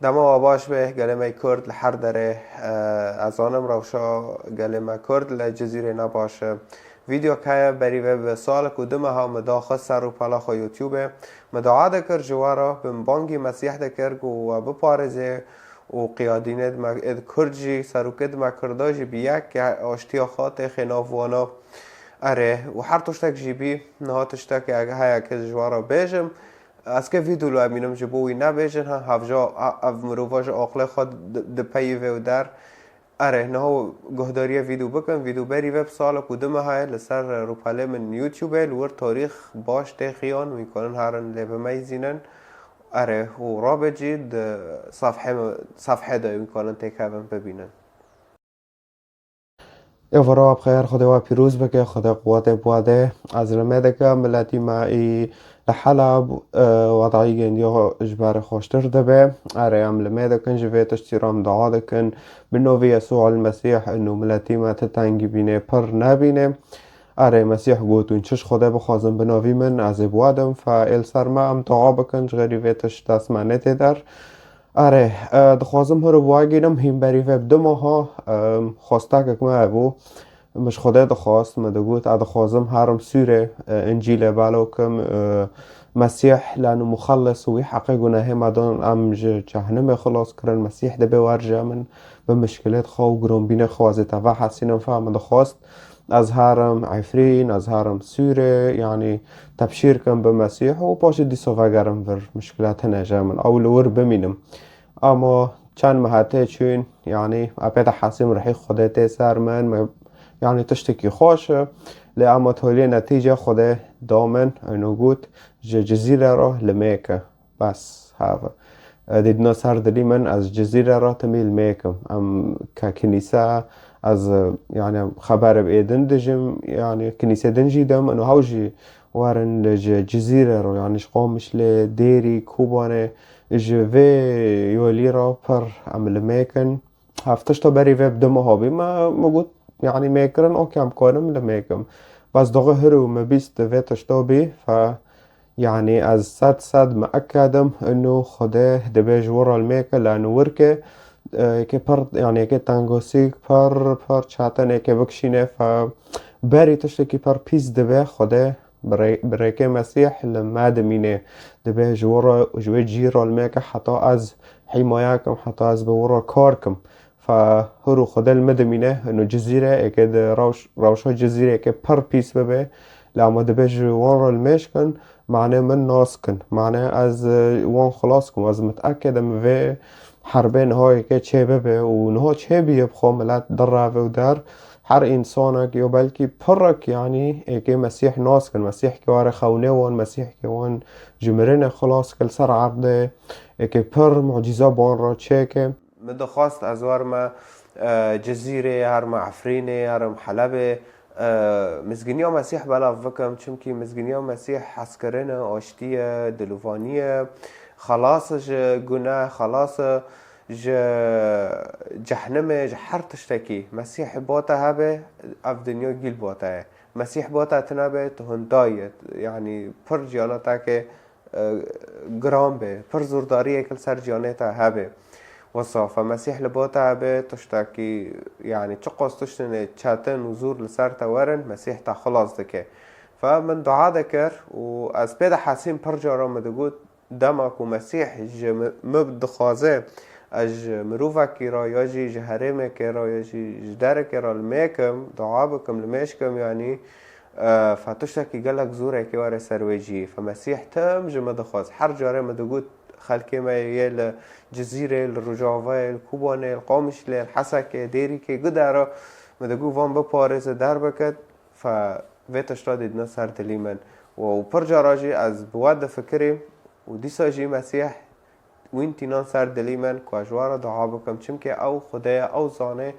دما آباش به گلمه کرد لحر داره از آنم روشا گلمه کرد لجزیره نباشه ویدیو که بری وب سال کدومه ها مداخل سر و پلاخ یوتیوب مدعا دکر جوارا بمبانگی مسیح دکر و بپارزه و قیادینت اد کرجی سروکد مکرداجی بیک که آشتی خاطر خنافوانا اره و هر توشتک جیبی نه توشتک اگه های که جوارا بیجم از که ویدیو لو امینم جبوی نبیجن ها هفجا اف مروفاج آقل خود دپیه و در اره نه گهداری ویدیو بکن ویدیو بری وب سال کدومه های لسر روپاله من یوتیوب لور تاریخ باش تخیان میکنن هرن لبه میزینن اره و را بجید صفحه دای میکنن تکیون ببینن افرا بخیر خدا و پیروز بکه خدا قوت بواده از رمده که ملتی ما ای لحلب وضعی گندیا اجبار خوشتر دبه اره ام لمده کن جویت اشترام دعا دکن بنوی يسوع المسيح انه ملتی ما تتنگی بینه پر نبینه اره مسیح گوتون چش خدا بخوازم بناوی من از بوادم فائل سرما ام دعا بکن جغری ویتش دست منت در آره دخوازم هر بواگیرم هیم بری وب دو ماها خواسته که ما ابو مش خدا دخواست ما دقوت دخوازم هرم سوره انجیل بالو کم مسیح لانه مخلص ويحقق گناه مدان ام جهنم خلاص کرن مسیح ده بورجه من به مشکلات خو گرام بین خوازه و حسینم فهم دخواست از هرم عفرین از هرم سوره يعني تبشير كم بمسيح وباش دي صفاقرم بر مشكلات نجا من أول ور بمينم اما چند مهته چون يعني أبدا حاسم رحي خدای سر من يعني تشتكي خوشه لأما تولي نتيجة خدای دامن انو قوت جزيرة را لميكا بس هذا دیدنا سر دلی من از جزیره را تمیل میکم ام ككنيسة از يعني خبر بإيدن دجم يعني كنيسة دنجي دم انو هاوجي وارن جزيرة رو يعني شقومش لديري كوبانه جوه يولي را پر عمل ميكن هفتش تا بري ويب دمو هابي ما موجود يعني ميكرن او كام كونم لميكم بس دغه هرو ما بيست ويتش تا بي ف يعني از صد مأكدم انه خدا دبيج ورا الميكا لانه وركه که پر يعني که تنگوسیک پر چاتن که بکشینه ف بری تشت که پر پیز دبه خدا برای که مسیح لما دمینه دبه جوه جیرال میکه حتی از حمایه حتی از به ورا کار کم فهرو خدا المدمینه انه جزیره اکد روشا جزیره که پر پیس ببه لما دبه جوان را المش کن معنی من ناس کن معنی از وان خلاص کن از متأکدم و حربه نهایی که چه ببه و نها چه بیه بخوا ملت در و در هر انسانك يو بلكي برك يعني ايكي مسيح ناس كان مسيح كوار خونه وان مسيح كوان جمرين خلاص كل سر عرضه ايكي پر معجزة بان را چه که مدخواست از ورما جزيرة هرم عفرينة هرم حلبة مزگنیا مسیح بلا فکم چمکی مزگنیا مسیح حسکرین آشتیه دلوفانیه خلاص گناه خلاص جهنم هر تشتکی مسیح باتا هبه اف دنیا گیل باتا مسیح باتا تنبه تهندایت يعني پر جانتا که گرام به پر زورداری کل سر جانتا هبه وصافة مسيح لبوتا به تشتاكي يعني تقص تشتني تشاتن وزور لسر تورن مسيح تا خلاص دكه فمن دعا ذكر وأز بيدا حاسين برجع رام دقود دمك ومسيح مبد خازه اج مروفا كيرا يجي جهرمه كيرا يجي جدار كيرا الميكم دعا بكم لميشكم يعني فتشتاكي قالك زوره كيواري سرويجي فمسيح تم جمد خاز حر جاره مدقود خلكي ما يل جزيرة الرجاوة الكوبانة القامش الحسكة ديري كي قدرة مدقو فان بپارز در بكت فويتش را ديدنا سر دليمن وپرجا راجي از بود فكري وديسا جي مسيح وين تينان سر دليمن كواجوارا دعا بكم چمكي او خدايا او زانه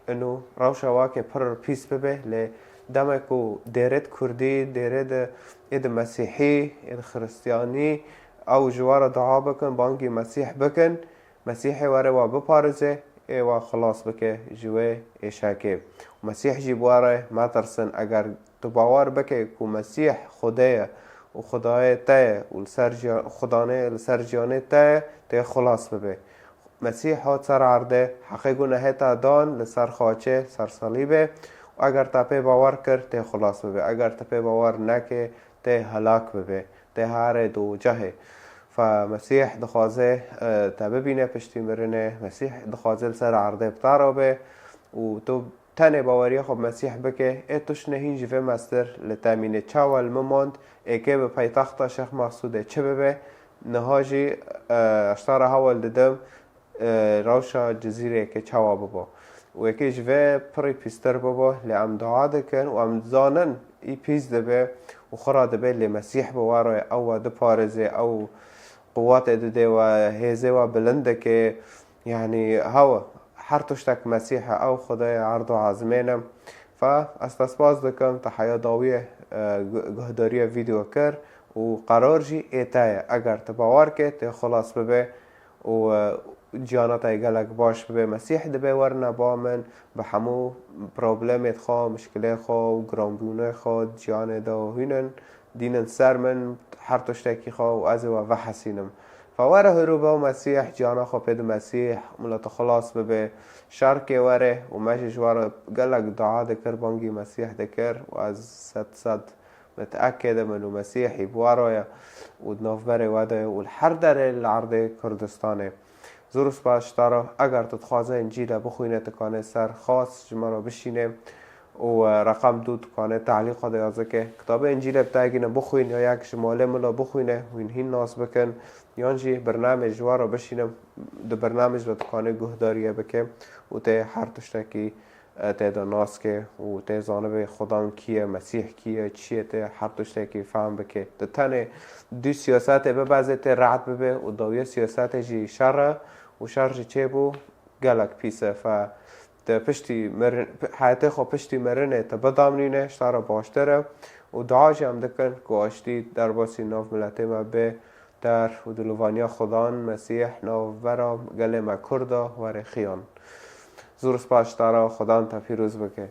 انو روشا واكي پر پیس ببه لدمكو ديرت كردي ديرت ايد مسيحي ايد خريستياني او جوار دعا بکن بانگی مسیح بکن مسیح واره و بپارزه و خلاص بکه جوه ایشاکه مسیح جی بواره ما ترسن اگر تو باور بکه که مسیح خدایه و خدای تایه و خدانه لسر جانه تایه خلاص ببه مسیح هات سر عرده حق گناه تا دان لسر خاچه سر صلیبه و اگر تا پی باور کرد ته خلاص ببه، اگر تا پی باور نکه ته هلاک ببه، ته هر دو جهه. فمسیح دخوازه تا ببینه پشتی مرنه، مسیح دخوازه سر عرده بتارا به و تو تنه باوری خب مسیح بکه توش نهین جوه مستر لتامینه چاول مماند که به پایتخت شیخ مقصوده چه ببه نهاجی اشتار حوال ددم روشا جزیره که چاوا ببا و یکی جوه پری پیستر ببا لعم دعا دکن و ام زانن ای پیز دبه و خرا دبه لمسیح بوارای او ده پارزه او قوات دده و هیزه و بلنده که يعني هوا حرتشتك مسيحة أو خدای عرض و عزمینم فاستسپاس دکم تا حیا داویه گهداری ویدیو کر و قرار جی ایتای اگر تباور که تی خلاص ببه و جانت ایگلک باش ببه مسیح دبه ورنه با من به همو پروبلمت خواه مشکله خواه و گرانبونه خواه جان دا هینن دینن سر من حرتشتکی خواه و از و حسینم فواره هروبا و مسیح جانا خو پید مسیح ملت خلاص ببه شرک وره و مشش واره گلک دعا دکر بانگی مسیح دکر و از صد متأكد منو مسیحی بواره و دناف بره وده و الحر در العرض کردستانه زورس باشتاره اگر تتخوازه انجیل بخوینه تکانه سر خاص جمعه بشینه و رقم 2 تکانه تعلیق دیازه که کتاب انجیل بتاگینه بخوین یا یک شماله ملا بخوینه و این ناس بکن یانجی برنامج وارا بشینم دو برنامج رو تکانه گهداریه بکه و ته هر تشتکی ته دا ناس که و ته زانب خدام کیه مسیح کیه چیه ته هر تشتکی فهم بکه ده تنه دو سیاست به بعضی ته رعد ببه و داویه سیاست جی شر و شر جی چه بو گلک پیسه فا ته پشتی مرن حیاته خو پشتی مرنه ته بدامنینه شتارا باشتره و دعا جم دکن که آشتی در باسی ناف ملته ما به در ودلوانیا خدان مسیح ناو ورا گله ما کردا ور خیان زورس پاش تارا خدان تا پیروز بکه